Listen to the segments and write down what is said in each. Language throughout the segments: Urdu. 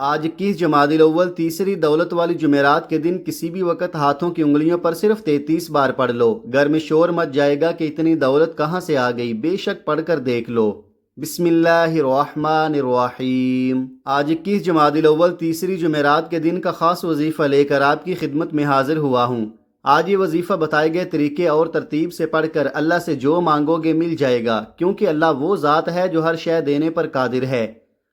آج 21 جمادی الاول تیسری دولت والی جمعرات کے دن کسی بھی وقت ہاتھوں کی انگلیوں پر صرف 33 بار پڑھ لو۔ گھر میں شور مچ جائے گا کہ اتنی دولت کہاں سے آ گئی، بے شک پڑھ کر دیکھ لو۔ بسم اللہ الرحمن الرحیم۔ آج 21 جمادی الاول تیسری جمعرات کے دن کا خاص وظیفہ لے کر آپ کی خدمت میں حاضر ہوا ہوں۔ آج یہ وظیفہ بتائے گئے طریقے اور ترتیب سے پڑھ کر اللہ سے جو مانگو گے مل جائے گا، کیونکہ اللہ وہ ذات ہے جو ہر شے دینے پر قادر ہے۔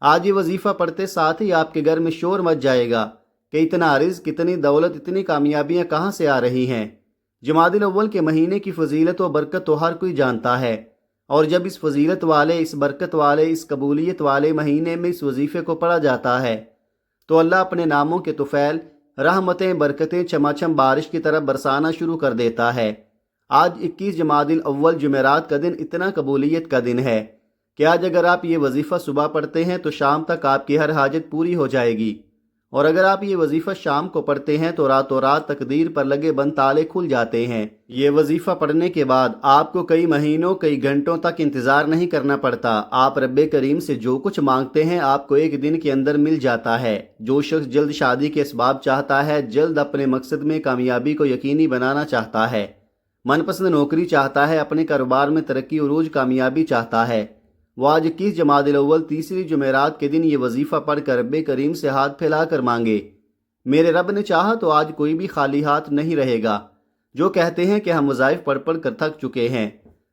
آج یہ وظیفہ پڑھتے ساتھ ہی آپ کے گھر میں شور مچ جائے گا کہ اتنا رزق، اتنی دولت، اتنی کامیابیاں کہاں سے آ رہی ہیں۔ جمادی الاول کے مہینے کی فضیلت و برکت تو ہر کوئی جانتا ہے، اور جب اس فضیلت والے، اس برکت والے، اس قبولیت والے مہینے میں اس وظیفے کو پڑھا جاتا ہے تو اللہ اپنے ناموں کے طفیل، رحمتیں، برکتیں چماچم بارش کی طرح برسانا شروع کر دیتا ہے۔ آج 21 جمادی الاول جمعرات کا دن اتنا قبولیت کا دن ہے کہ آج اگر آپ یہ وظیفہ صبح پڑھتے ہیں تو شام تک آپ کی ہر حاجت پوری ہو جائے گی، اور اگر آپ یہ وظیفہ شام کو پڑھتے ہیں تو راتوں رات تقدیر پر لگے بند تالے کھل جاتے ہیں۔ یہ وظیفہ پڑھنے کے بعد آپ کو کئی مہینوں، کئی گھنٹوں تک انتظار نہیں کرنا پڑتا۔ آپ رب کریم سے جو کچھ مانگتے ہیں آپ کو ایک دن کے اندر مل جاتا ہے۔ جو شخص جلد شادی کے اسباب چاہتا ہے، جلد اپنے مقصد میں کامیابی کو یقینی بنانا چاہتا ہے، من پسند نوکری چاہتا ہے، اپنے کاروبار میں ترقی عروج، کامیابی چاہتا ہے، وہ آج 21 جمادی الاول تیسری جمعرات کے دن یہ وظیفہ پڑھ کر رب کریم سے ہاتھ پھیلا کر مانگے۔ میرے رب نے چاہا تو آج کوئی بھی خالی ہاتھ نہیں رہے گا۔ جو کہتے ہیں کہ ہم وظائف پڑھ پڑھ کر تھک چکے ہیں،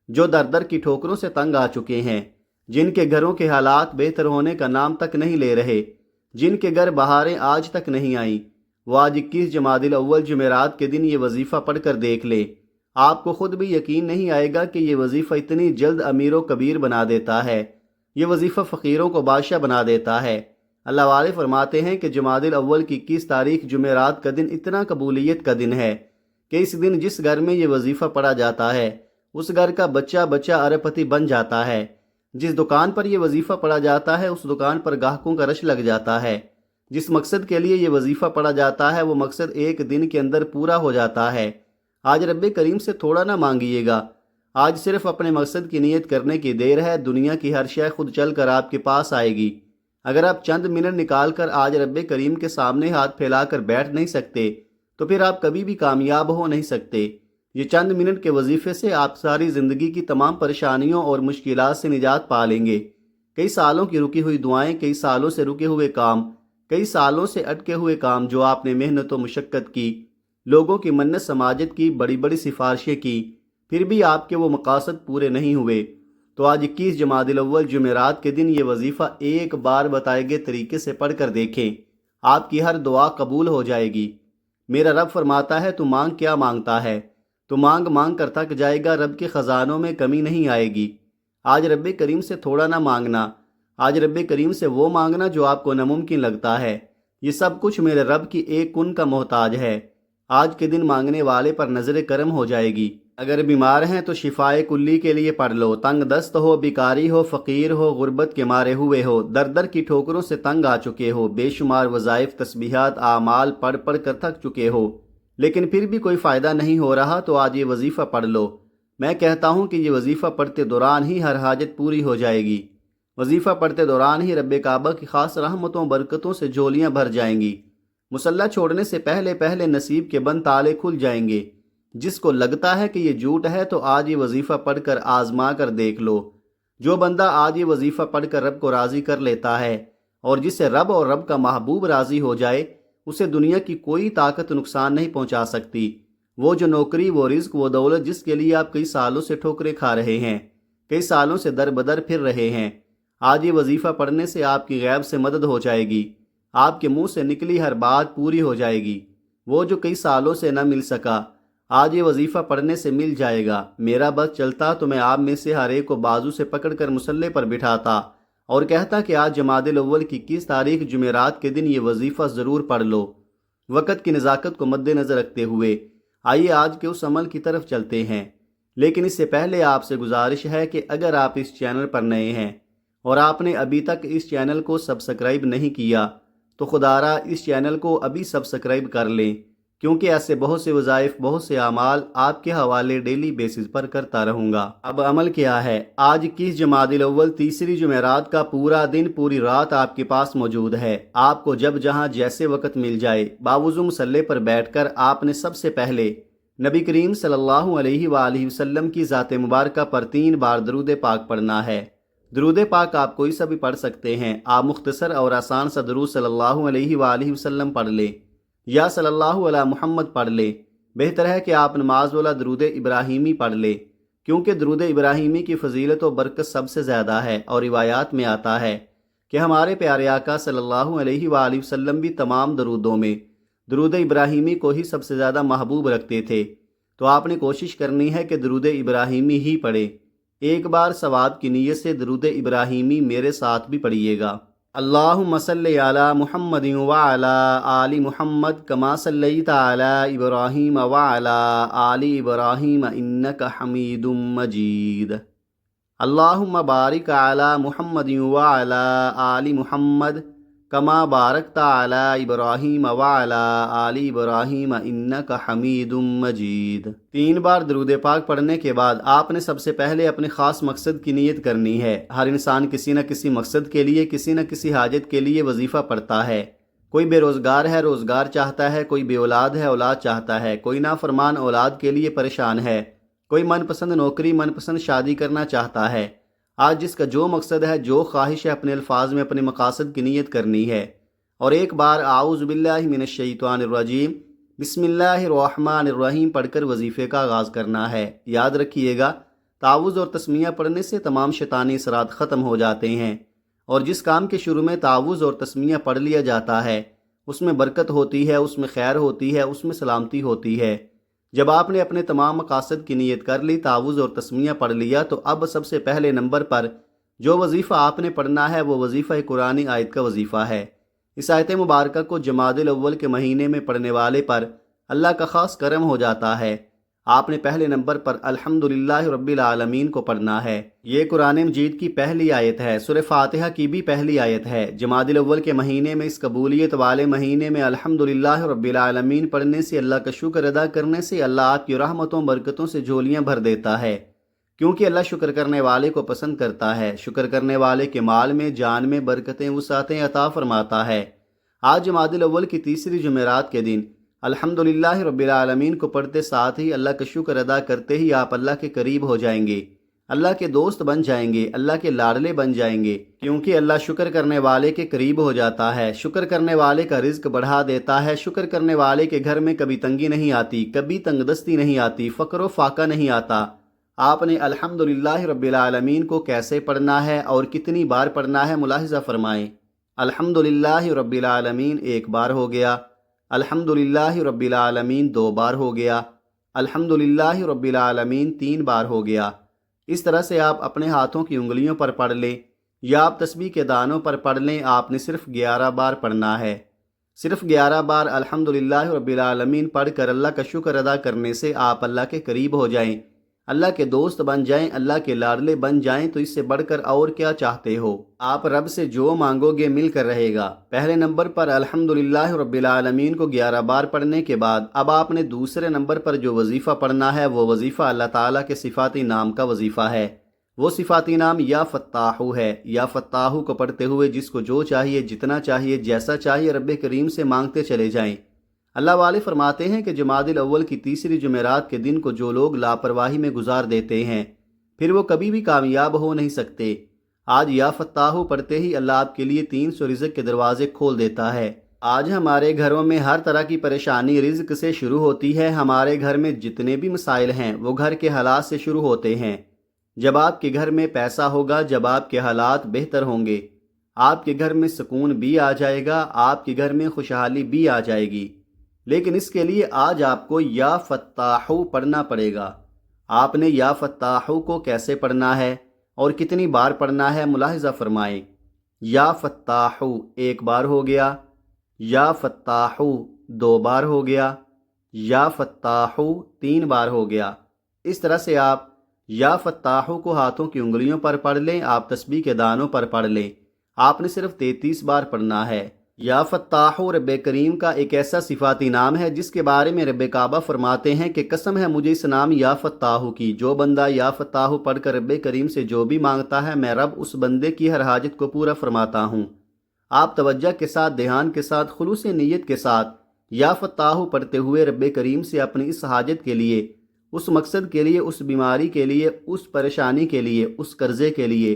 جو در در کی ٹھوکروں سے تنگ آ چکے ہیں، جن کے گھروں کے حالات بہتر ہونے کا نام تک نہیں لے رہے، جن کے گھر بہاریں آج تک نہیں آئیں، وہ آج 21 جمادی الاول جمعرات کے دن یہ وظیفہ پڑھ کر دیکھ لے۔ آپ کو خود بھی یقین نہیں آئے گا کہ یہ وظیفہ اتنی جلد امیر و کبیر بنا دیتا ہے۔ یہ وظیفہ فقیروں کو بادشاہ بنا دیتا ہے۔ اللہ والے فرماتے ہیں کہ جمادی الاول کی 21 تاریخ جمعرات کا دن اتنا قبولیت کا دن ہے کہ اس دن جس گھر میں یہ وظیفہ پڑھا جاتا ہے اس گھر کا بچہ بچہ ارب پتی بن جاتا ہے۔ جس دکان پر یہ وظیفہ پڑھا جاتا ہے اس دکان پر گاہکوں کا رش لگ جاتا ہے۔ جس مقصد کے لیے یہ وظیفہ پڑھا جاتا ہے وہ مقصد ایک دن کے اندر پورا ہو جاتا ہے۔ آج رب کریم سے تھوڑا نہ مانگیے گا، آج صرف اپنے مقصد کی نیت کرنے کی دیر ہے۔ دنیا کی ہر شے خود چل کر آپ کے پاس آئے گی۔ اگر آپ چند منٹ نکال کر آج رب کریم کے سامنے ہاتھ پھیلا کر بیٹھ نہیں سکتے تو پھر آپ کبھی بھی کامیاب ہو نہیں سکتے۔ یہ چند منٹ کے وظیفے سے آپ ساری زندگی کی تمام پریشانیوں اور مشکلات سے نجات پا لیں گے۔ کئی سالوں کی رکی ہوئی دعائیں، کئی سالوں سے رکے ہوئے کام، کئی سالوں سے اٹکے ہوئے کام جو آپ نے محنت و مشقت کی، لوگوں کی منت سماجت کی، بڑی بڑی سفارشیں کی، پھر بھی آپ کے وہ مقاصد پورے نہیں ہوئے، تو آج 21 جمادی الاول جمعرات کے دن یہ وظیفہ ایک بار بتائے گئے طریقے سے پڑھ کر دیکھیں، آپ کی ہر دعا قبول ہو جائے گی۔ میرا رب فرماتا ہے تو مانگ کیا مانگتا ہے، تو مانگ مانگ کر تھک جائے گا، رب کے خزانوں میں کمی نہیں آئے گی۔ آج رب کریم سے تھوڑا نہ مانگنا، آج رب کریم سے وہ مانگنا جو آپ کو ناممکن لگتا ہے۔ یہ سب کچھ میرے رب کی ایک کن کا محتاج ہے۔ آج کے دن مانگنے والے پر نظر کرم ہو جائے گی۔ اگر بیمار ہیں تو شفائے کلی کے لیے پڑھ لو۔ تنگ دست ہو، بیکاری ہو، فقیر ہو، غربت کے مارے ہوئے ہو، در در کی ٹھوکروں سے تنگ آ چکے ہو، بے شمار وظائف، تسبیحات، اعمال پڑھ پڑھ کر تھک چکے ہو، لیکن پھر بھی کوئی فائدہ نہیں ہو رہا تو آج یہ وظیفہ پڑھ لو۔ میں کہتا ہوں کہ یہ وظیفہ پڑھتے دوران ہی ہر حاجت پوری ہو جائے گی۔ وظیفہ پڑھتے دوران ہی رب کعبہ کی خاص رحمتوں برکتوں سے جھولیاں بھر جائیں گی۔ مصلی چھوڑنے سے پہلے پہلے نصیب کے بند تالے کھل جائیں گے۔ جس کو لگتا ہے کہ یہ جھوٹ ہے تو آج یہ وظیفہ پڑھ کر آزما کر دیکھ لو۔ جو بندہ آج یہ وظیفہ پڑھ کر رب کو راضی کر لیتا ہے اور جسے رب اور رب کا محبوب راضی ہو جائے، اسے دنیا کی کوئی طاقت نقصان نہیں پہنچا سکتی۔ وہ جو نوکری، وہ رزق، وہ دولت جس کے لیے آپ کئی سالوں سے ٹھوکریں کھا رہے ہیں، کئی سالوں سے در بدر پھر رہے ہیں، آج یہ وظیفہ پڑھنے سے آپ کی غیب سے مدد ہو جائے گی۔ آپ کے منہ سے نکلی ہر بات پوری ہو جائے گی۔ وہ جو کئی سالوں سے نہ مل سکا آج یہ وظیفہ پڑھنے سے مل جائے گا۔ میرا بس چلتا تو میں آپ میں سے ہر ایک کو بازو سے پکڑ کر مصلی پر بٹھاتا اور کہتا کہ آج جمادی الاول کی 21 تاریخ جمعرات کے دن یہ وظیفہ ضرور پڑھ لو۔ وقت کی نزاکت کو مد نظر رکھتے ہوئے آئیے آج کے اس عمل کی طرف چلتے ہیں، لیکن اس سے پہلے آپ سے گزارش ہے کہ اگر آپ اس چینل پر نئے ہیں اور آپ نے ابھی تک اس چینل کو سبسکرائب نہیں کیا تو خدا را اس چینل کو ابھی سبسکرائب کر لیں کیونکہ ایسے بہت سے وظائف، بہت سے اعمال آپ کے حوالے ڈیلی بیسز پر کرتا رہوں گا۔ اب عمل کیا ہے؟ آج 21 جمادی الاول تیسری جمعرات کا پورا دن، پوری رات آپ کے پاس موجود ہے۔ آپ کو جب جہاں جیسے وقت مل جائے، باوضو مصلی پر بیٹھ کر آپ نے سب سے پہلے نبی کریم صلی اللہ علیہ وآلہ وسلم کی ذات مبارکہ پر 3 بار درود پاک پڑھنا ہے۔ درود پاک آپ کوئی سا بھی پڑھ سکتے ہیں۔ آپ مختصر اور آسان سا درود صلی اللہ علیہ وآلہ وسلم پڑھ لیں یا صلی اللہ علیہ محمد پڑھ لیں۔ بہتر ہے کہ آپ نماز والا درود ابراہیمی پڑھ لیں، کیونکہ درود ابراہیمی کی فضیلت و برکت سب سے زیادہ ہے، اور روایات میں آتا ہے کہ ہمارے پیارے آقا صلی اللہ علیہ وآلہ وسلم بھی تمام درودوں میں درود ابراہیمی کو ہی سب سے زیادہ محبوب رکھتے تھے۔ تو آپ نے کوشش کرنی ہے کہ درود ابراہیمی ہی پڑھیں۔ ایک بار ثواب کی نیت سے درود ابراہیمی میرے ساتھ بھی پڑھیے گا۔ اللہم صلی علی محمد وعلی آل محمد کما صلیت علی ابراہیم وعلی آل ابراہیم انک حمید مجید۔ اللہم بارک علی محمد وعلی آل محمد کما بارکت علی ابراہیم وعلی آل ابراہیم انک حمید مجید۔ 3 بار درود پاک پڑھنے کے بعد آپ نے سب سے پہلے اپنے خاص مقصد کی نیت کرنی ہے۔ ہر انسان کسی نہ کسی مقصد کے لیے، کسی نہ کسی حاجت کے لیے وظیفہ پڑھتا ہے۔ کوئی بے روزگار ہے، روزگار چاہتا ہے، کوئی بے اولاد ہے، اولاد چاہتا ہے، کوئی نافرمان اولاد کے لیے پریشان ہے، کوئی من پسند نوکری، من پسند شادی کرنا چاہتا ہے۔ آج جس کا جو مقصد ہے، جو خواہش ہے، اپنے الفاظ میں اپنے مقاصد کی نیت کرنی ہے، اور ایک بار اعوذ باللہ من الشیطان الرجیم بسم اللہ الرحمن الرحیم پڑھ کر وظیفے کا آغاز کرنا ہے۔ یاد رکھیے گا، تعوذ اور تسمیہ پڑھنے سے تمام شیطانی اثرات ختم ہو جاتے ہیں، اور جس کام کے شروع میں تعوذ اور تسمیہ پڑھ لیا جاتا ہے اس میں برکت ہوتی ہے، اس میں خیر ہوتی ہے، اس میں سلامتی ہوتی ہے۔ جب آپ نے اپنے تمام مقاصد کی نیت کر لی، تعوذ اور تسمیہ پڑھ لیا، تو اب سب سے پہلے نمبر پر جو وظیفہ آپ نے پڑھنا ہے وہ وظیفہ قرآنی آیت کا وظیفہ ہے۔ اس آیت مبارکہ کو جمادی الاول کے مہینے میں پڑھنے والے پر اللہ کا خاص کرم ہو جاتا ہے۔ آپ نے پہلے نمبر پر الحمدللہ رب العالمین کو پڑھنا ہے۔ یہ قرآن مجید کی پہلی آیت ہے، سورہ فاتحہ کی بھی پہلی آیت ہے۔ جمادی الاول کے مہینے میں، اس قبولیت والے مہینے میں الحمدللہ رب العالمین پڑھنے سے، اللہ کا شکر ادا کرنے سے اللہ آپ کی رحمتوں برکتوں سے جھولیاں بھر دیتا ہے، کیونکہ اللہ شکر کرنے والے کو پسند کرتا ہے۔ شکر کرنے والے کے مال میں، جان میں برکتیں، وسعتیں عطا فرماتا ہے۔ آج جمادی الاول کی تیسری جمعرات کے دن الحمدللہ رب العالمین کو پڑھتے ساتھ ہی اللہ کا شکر ادا کرتے ہی آپ اللہ کے قریب ہو جائیں گے، اللہ کے دوست بن جائیں گے، اللہ کے لاڈلے بن جائیں گے، کیونکہ اللہ شکر کرنے والے کے قریب ہو جاتا ہے، شکر کرنے والے کا رزق بڑھا دیتا ہے۔ شکر کرنے والے کے گھر میں کبھی تنگی نہیں آتی، کبھی تنگ دستی نہیں آتی، فقر و فاقہ نہیں آتا۔ آپ نے الحمدللہ رب العالمین کو کیسے پڑھنا ہے اور کتنی بار پڑھنا ہے ملاحظہ فرمائیں۔ الحمدللہ رب العالمین 1 بار ہو گیا، الحمدللہ رب العالمین 2 بار ہو گیا، الحمدللہ رب العالمین 3 بار ہو گیا۔ اس طرح سے آپ اپنے ہاتھوں کی انگلیوں پر پڑھ لیں یا آپ تسبیح کے دانوں پر پڑھ لیں۔ آپ نے صرف 11 بار پڑھنا ہے۔ صرف 11 بار الحمدللہ رب العالمین پڑھ کر اللہ کا شکر ادا کرنے سے آپ اللہ کے قریب ہو جائیں، اللہ کے دوست بن جائیں، اللہ کے لاڈلے بن جائیں، تو اس سے بڑھ کر اور کیا چاہتے ہو؟ آپ رب سے جو مانگو گے مل کر رہے گا۔ پہلے نمبر پر الحمدللہ رب العالمین کو 11 بار پڑھنے کے بعد اب آپ نے دوسرے نمبر پر جو وظیفہ پڑھنا ہے وہ وظیفہ اللہ تعالیٰ کے صفاتی نام کا وظیفہ ہے۔ وہ صفاتی نام یا فتاحو ہے۔ یا فتاحو کو پڑھتے ہوئے جس کو جو چاہیے، جتنا چاہیے، جیسا چاہیے رب کریم سے مانگتے چلے جائیں۔ اللہ والے فرماتے ہیں کہ جمادی الاول کی تیسری جمعرات کے دن کو جو لوگ لاپرواہی میں گزار دیتے ہیں پھر وہ کبھی بھی کامیاب ہو نہیں سکتے۔ آج یا فتاحو پڑھتے ہی اللہ آپ کے لیے 300 رزق کے دروازے کھول دیتا ہے۔ آج ہمارے گھروں میں ہر طرح کی پریشانی رزق سے شروع ہوتی ہے۔ ہمارے گھر میں جتنے بھی مسائل ہیں وہ گھر کے حالات سے شروع ہوتے ہیں۔ جب آپ کے گھر میں پیسہ ہوگا، جب آپ کے حالات بہتر ہوں گے، آپ کے گھر میں سکون بھی آ جائے گا، آپ کے گھر میں خوشحالی بھی آ جائے گی۔ لیکن اس کے لیے آج آپ کو یا فتاحو پڑھنا پڑے گا۔ آپ نے یا فتاحو کو کیسے پڑھنا ہے اور کتنی بار پڑھنا ہے ملاحظہ فرمائیں۔ یا فتاحو 1 بار ہو گیا، یا فتاحو 2 بار ہو گیا، یا فتاحو 3 بار ہو گیا۔ اس طرح سے آپ یا فتاحو کو ہاتھوں کی انگلیوں پر پڑھ لیں، آپ تسبیح کے دانوں پر پڑھ لیں۔ آپ نے صرف 33 بار پڑھنا ہے۔ یا فتاح رب کریم کا ایک ایسا صفاتی نام ہے جس کے بارے میں رب کعبہ فرماتے ہیں کہ قسم ہے مجھے اس نام یا فتاح کی، جو بندہ یا فتاح پڑھ کر رب کریم سے جو بھی مانگتا ہے میں رب اس بندے کی ہر حاجت کو پورا فرماتا ہوں۔ آپ توجہ کے ساتھ، دھیان کے ساتھ، خلوص نیت کے ساتھ یا فتاح پڑھتے ہوئے رب کریم سے اپنی اس حاجت کے لیے، اس مقصد کے لیے، اس بیماری کے لیے، اس پریشانی کے لیے، اس قرضے کے لیے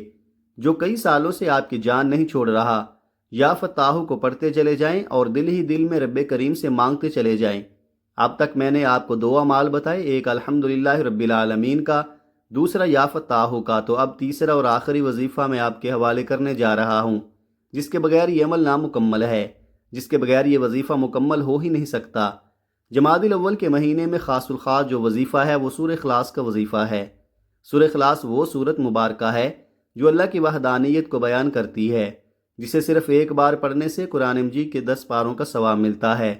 جو کئی سالوں سے آپ کی جان نہیں چھوڑ رہا، یا فتاح کو پڑھتے چلے جائیں اور دل ہی دل میں رب کریم سے مانگتے چلے جائیں۔ اب تک میں نے آپ کو دو اعمال بتائے، ایک الحمدللہ رب العالمین کا، دوسرا یا فتاح کا، تو اب تیسرا اور آخری وظیفہ میں آپ کے حوالے کرنے جا رہا ہوں، جس کے بغیر یہ عمل نامکمل ہے، جس کے بغیر یہ وظیفہ مکمل ہو ہی نہیں سکتا۔ جمادی الاول کے مہینے میں خاص الخاص جو وظیفہ ہے وہ سورہ اخلاص کا وظیفہ ہے۔ سورہ اخلاص وہ سورت مبارکہ ہے جو اللہ کی وحدانیت کو بیان کرتی ہے، جسے صرف ایک بار پڑھنے سے قرآن مجید کے 10 پاروں کا ثواب ملتا ہے،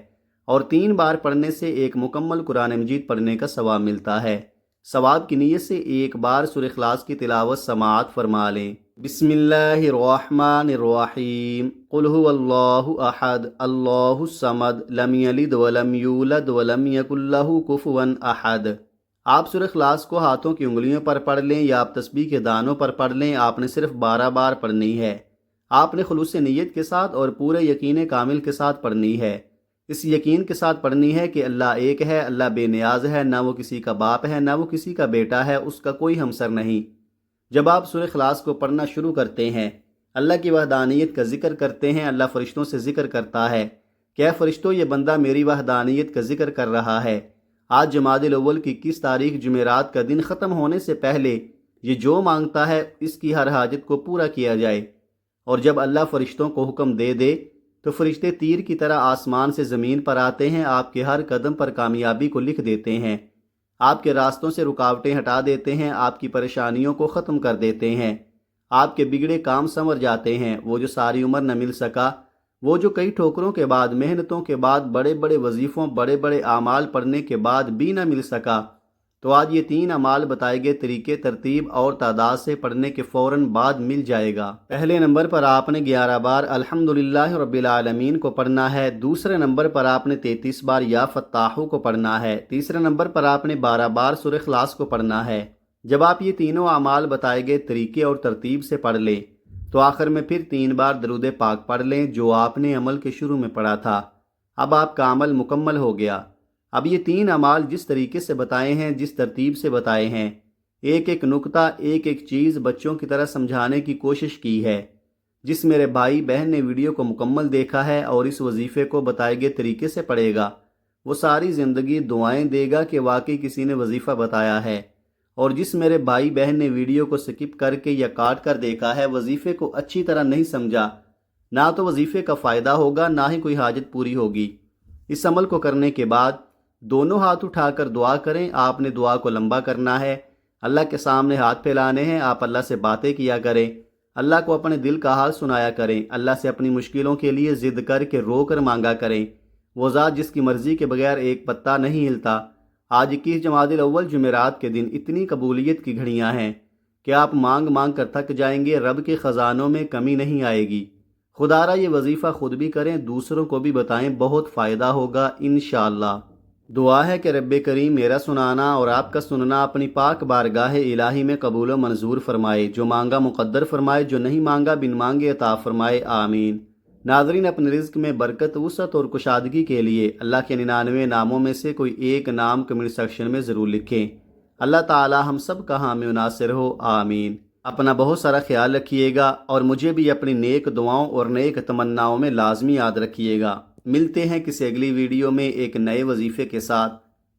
اور 3 بار پڑھنے سے ایک مکمل قرآن مجید پڑھنے کا ثواب ملتا ہے۔ ثواب کی نیت سے ایک بار سورہ اخلاص کی تلاوت سماعت فرما لیں۔ بسم اللہ الرحمن الرحیم، قل هو اللہ احد اللہ الصمد لم یلد ولم یولد ولم یکن لہ کفوا احد۔ آپ سورہ اخلاص کو ہاتھوں کی انگلیوں پر پڑھ لیں یا آپ تسبیح کے دانوں پر پڑھ لیں، آپ نے صرف 12 بار پڑھنی ہے۔ آپ نے خلوص نیت کے ساتھ اور پورے یقین کامل کے ساتھ پڑھنی ہے۔ اس یقین کے ساتھ پڑھنی ہے کہ اللہ ایک ہے، اللہ بے نیاز ہے، نہ وہ کسی کا باپ ہے، نہ وہ کسی کا بیٹا ہے، اس کا کوئی ہمسر نہیں۔ جب آپ سورہ اخلاص کو پڑھنا شروع کرتے ہیں، اللہ کی وحدانیت کا ذکر کرتے ہیں، اللہ فرشتوں سے ذکر کرتا ہے کہ اے فرشتوں، یہ بندہ میری وحدانیت کا ذکر کر رہا ہے۔ آج جمادی الاول کی 21 تاریخ جمعرات کا دن ختم ہونے سے پہلے یہ جو مانگتا ہے اس کی ہر حاجت کو پورا کیا جائے، اور جب اللہ فرشتوں کو حکم دے دے تو فرشتے تیر کی طرح آسمان سے زمین پر آتے ہیں، آپ کے ہر قدم پر کامیابی کو لکھ دیتے ہیں، آپ کے راستوں سے رکاوٹیں ہٹا دیتے ہیں، آپ کی پریشانیوں کو ختم کر دیتے ہیں، آپ کے بگڑے کام سنور جاتے ہیں۔ وہ جو ساری عمر نہ مل سکا، وہ جو کئی ٹھوکروں کے بعد، محنتوں کے بعد، بڑے بڑے وظیفوں، بڑے بڑے اعمال پڑھنے کے بعد بھی نہ مل سکا، تو آج یہ 3 اعمال بتائے گئے طریقے، ترتیب اور تعداد سے پڑھنے کے فوراً بعد مل جائے گا۔ پہلے نمبر پر آپ نے 11 بار الحمدللہ رب العالمین کو پڑھنا ہے، دوسرے نمبر پر آپ نے 33 بار یا فتاح کو پڑھنا ہے، تیسرے نمبر پر آپ نے 12 بار سورہ اخلاص کو پڑھنا ہے۔ جب آپ یہ تینوں اعمال بتائے گئے طریقے اور ترتیب سے پڑھ لیں تو آخر میں پھر 3 بار درود پاک پڑھ لیں جو آپ نے عمل کے شروع میں پڑھا تھا۔ اب آپ کا عمل مکمل ہو گیا۔ اب یہ 3 اعمال جس طریقے سے بتائے ہیں، جس ترتیب سے بتائے ہیں، ایک ایک نقطہ، ایک ایک چیز بچوں کی طرح سمجھانے کی کوشش کی ہے۔ جس میرے بھائی بہن نے ویڈیو کو مکمل دیکھا ہے اور اس وظیفے کو بتائے گئے طریقے سے پڑھے گا، وہ ساری زندگی دعائیں دے گا کہ واقعی کسی نے وظیفہ بتایا ہے۔ اور جس میرے بھائی بہن نے ویڈیو کو سکپ کر کے یا کاٹ کر دیکھا ہے، وظیفے کو اچھی طرح نہیں سمجھا، نہ تو وظیفے کا فائدہ ہوگا، نہ ہی کوئی حاجت پوری ہوگی۔ اس عمل کو کرنے کے بعد دونوں ہاتھ اٹھا کر دعا کریں۔ آپ نے دعا کو لمبا کرنا ہے، اللہ کے سامنے ہاتھ پھیلانے ہیں، آپ اللہ سے باتیں کیا کریں، اللہ کو اپنے دل کا حال سنایا کریں، اللہ سے اپنی مشکلوں کے لیے ضد کر کے رو کر مانگا کریں۔ وہ ذات جس کی مرضی کے بغیر ایک پتا نہیں ہلتا۔ آج 21 جمادی الاول جمعرات کے دن اتنی قبولیت کی گھڑیاں ہیں کہ آپ مانگ مانگ کر تھک جائیں گے، رب کے خزانوں میں کمی نہیں آئے گی۔ خدا را یہ وظیفہ خود بھی کریں، دوسروں کو بھی بتائیں، بہت فائدہ ہوگا انشاءاللہ۔ دعا ہے کہ رب کریم میرا سنانا اور آپ کا سننا اپنی پاک بارگاہ الہی میں قبول و منظور فرمائے، جو مانگا مقدر فرمائے، جو نہیں مانگا بن مانگے عطا فرمائے، آمین۔ ناظرین، اپنے رزق میں برکت، وسعت اور کشادگی کے لیے اللہ کے 99 ناموں میں سے کوئی ایک نام کمنٹ سیکشن میں ضرور لکھیں۔ اللہ تعالی ہم سب کا حامی و ناصر ہو، آمین۔ اپنا بہت سارا خیال رکھیے گا اور مجھے بھی اپنی نیک دعاؤں اور نیک تمناؤں میں لازمی یاد رکھیے گا۔ ملتے ہیں کسی اگلی ویڈیو میں ایک نئے وظیفے کے ساتھ،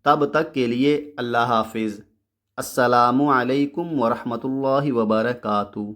تب تک کے لیے اللہ حافظ۔ السلام علیکم ورحمۃ اللہ وبرکاتہ۔